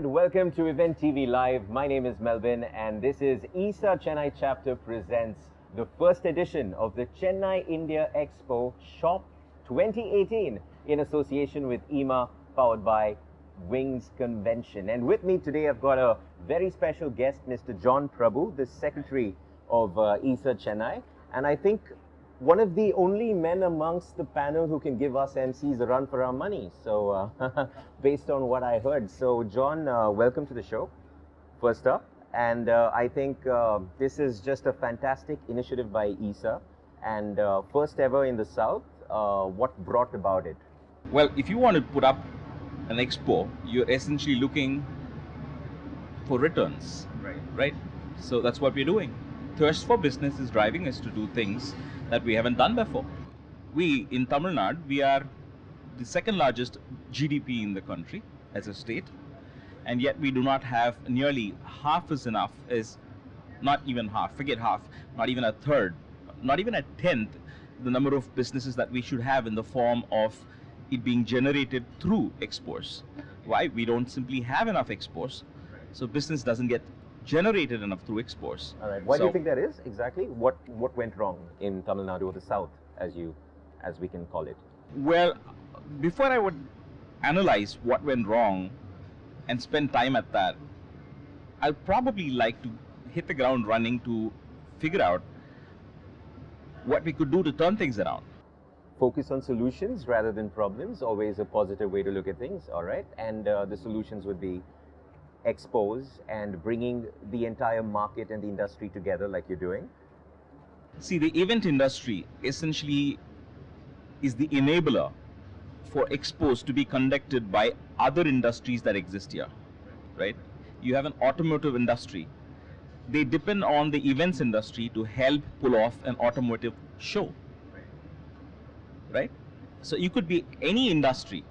and welcome to Event TV Live. My name is Melbin and this is ISA Chennai chapter presents the first edition of the Chennai India Expo Shop 2018 in association with IMA, powered by Wings Convention. And with me today I've got a very special guest, Mr. John Prabhu, the Secretary of ISA Chennai, and I think one of the only men amongst the panel who can give us MCs a run for our money. So, based on what I heard. So, John, welcome to the show, first up. And I think this is just a fantastic initiative by ISA and first ever in the South. What brought about it? Well, if you want to put up an expo, you're essentially looking for returns, right? So that's what we're doing. Thirst for business is driving us to do things that we haven't done before. We, in Tamil Nadu, we are the second largest GDP in the country as a state, and yet we do not have nearly half as enough as, not even half, forget half, not even a third, not even a tenth, the number of businesses that we should have in the form of it being generated through exports. Why? We don't simply have enough exports, so business doesn't get generated enough through exports. All right. Why do you think that is exactly? What went wrong in Tamil Nadu, or the South, as we can call it? Well, before I would analyze what went wrong and spend time at that, I'd probably like to hit the ground running to figure out what we could do to turn things around. Focus on solutions rather than problems, always a positive way to look at things, all right? And the solutions would be expose and bringing the entire market and the industry together like you're doing. See, the event industry essentially is the enabler for expos to be conducted by other industries that exist here, right? You have an automotive industry. They depend on the events industry to help pull off an automotive show, right? So you could be any industry,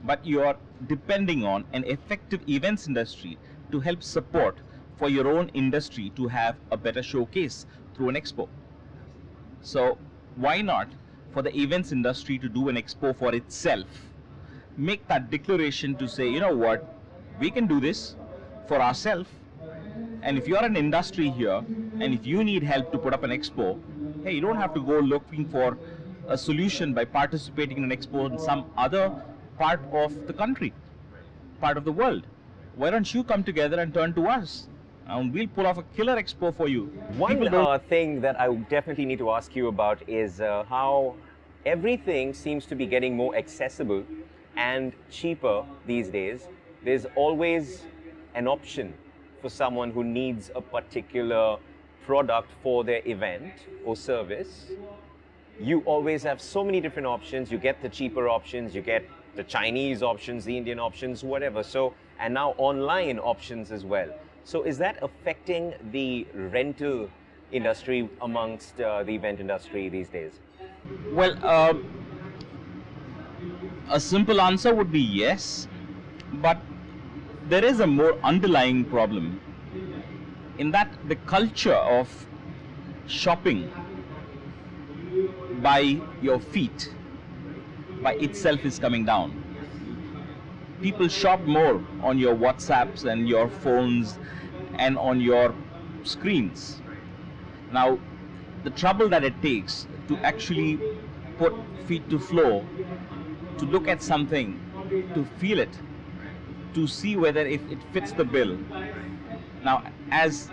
but you are depending on an effective events industry to help support for your own industry to have a better showcase through an expo. So why not for the events industry to do an expo for itself, make that declaration to say, you know what, we can do this for ourselves, and if you're an industry here and if you need help to put up an expo, hey, you don't have to go looking for a solution by participating in an expo in some other part of the country, part of the world. Why don't you come together and turn to us, and we'll pull off a killer expo for you. One thing that I definitely need to ask you about is how everything seems to be getting more accessible and cheaper these days. There's always an option for someone who needs a particular product for their event or service. You always have so many different options. You get the cheaper options, you get the Chinese options, the Indian options, whatever. So, and now online options as well. So is that affecting the rental industry amongst the event industry these days? Well, a simple answer would be yes, but there is a more underlying problem in that the culture of shopping by your feet by itself is coming down. People shop more on your WhatsApps and your phones and on your screens. Now, the trouble that it takes to actually put feet to floor, to look at something, to feel it, to see whether if it fits the bill. Now, as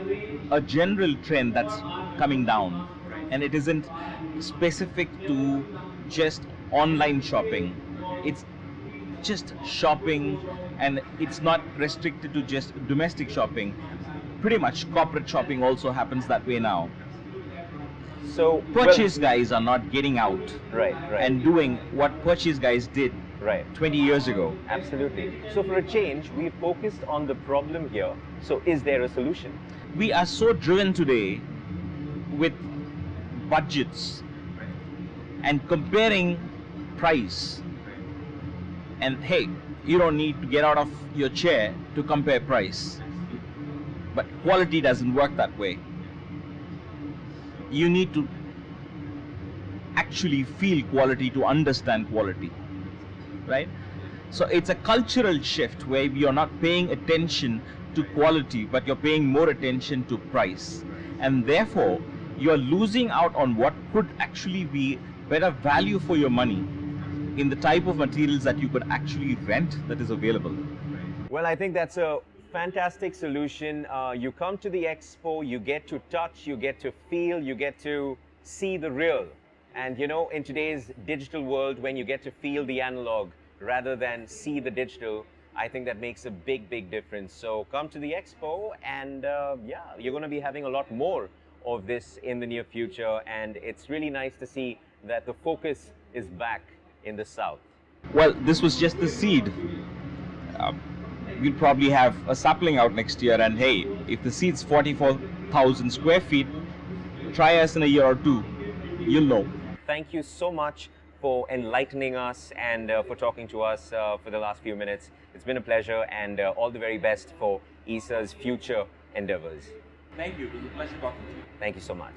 a general trend that's coming down, and it isn't specific to just online shopping, it's just shopping, and it's not restricted to just domestic shopping. Pretty much corporate shopping also happens that way now. So purchase guys are not getting out and doing what purchase guys did 20 years ago. Absolutely. So for a change, we focused on the problem here. So is there a solution? We are so driven today with budgets and comparing price. And hey, you don't need to get out of your chair to compare price. But quality doesn't work that way. You need to actually feel quality to understand quality, right? So it's a cultural shift where you're not paying attention to quality, but you're paying more attention to price. And therefore, you're losing out on what could actually be better value for your money in the type of materials that you could actually rent that is available. Well, I think that's a fantastic solution. You come to the expo, you get to touch, you get to feel, you get to see the real. And you know, in today's digital world, when you get to feel the analog rather than see the digital, I think that makes a big, big difference. So come to the expo and yeah, you're going to be having a lot more of this in the near future. And it's really nice to see that the focus is back in the South. Well, this was just the seed. We'll probably have a sapling out next year, and hey, if the seed's 44,000 square feet, try us in a year or two, you'll know. Thank you so much for enlightening us and for talking to us for the last few minutes. It's been a pleasure, and all the very best for ISA's future endeavors. Thank you. It was a pleasure talking to you. Thank you so much.